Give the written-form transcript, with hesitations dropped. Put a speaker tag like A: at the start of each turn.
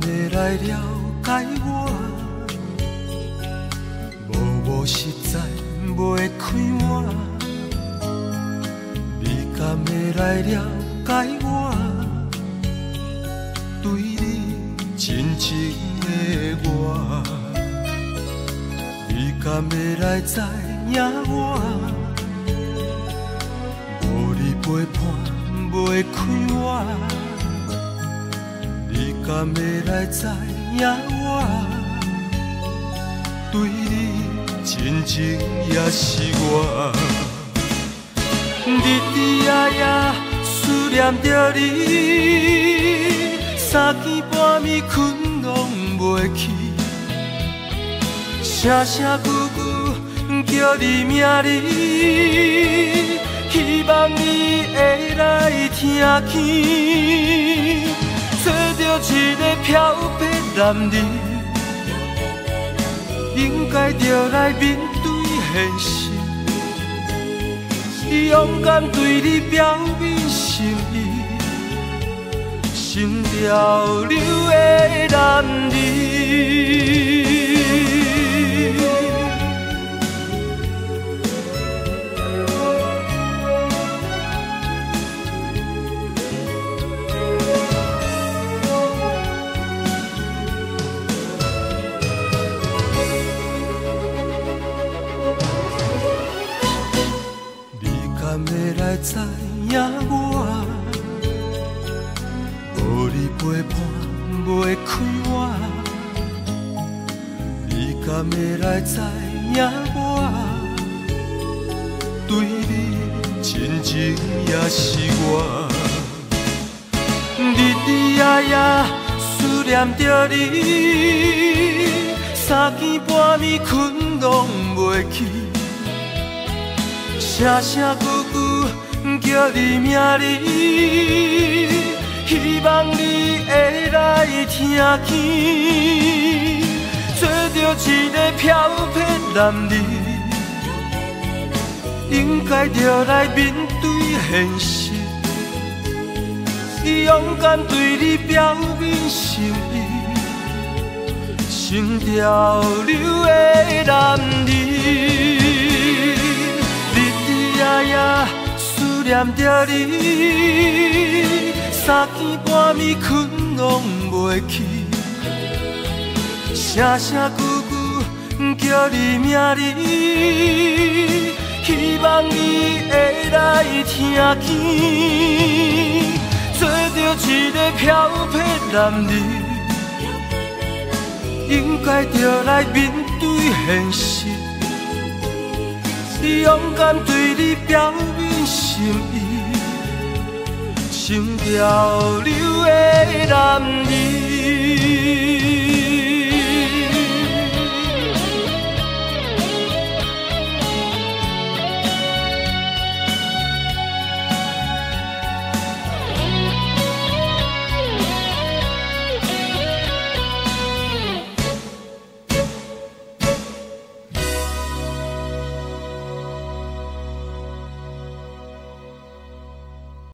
A: 要来了解我，无实在袂开我。你敢要来了解我，对你真情的我。你敢要来知影我，无你陪伴袂开我。你敢要来知影我，对你真情也是我。日日夜夜思念着你，三更半暝困拢袂去，声声句句叫你名字，希望你会来听见。做着一个漂泊男儿，应该着来面对现实，勇敢对你表明心意，心潮流的男儿。要来知影我，无你陪伴袂开我。你敢要来知影我，对你真情也是我。日日夜夜思念着你，三更半暝困拢袂去。声声句句叫你名字，希望你会来听见。做着一个漂泊男儿，应该着来面对现实，勇敢对你表明心意，心潮流的男儿。夜夜思念着你，三更半暝困拢袂去，声声句句叫你名字，希望你会来听见。做着一个漂泊男儿，应该着来面对现实，勇敢对你表明心意，心潮流的男儿。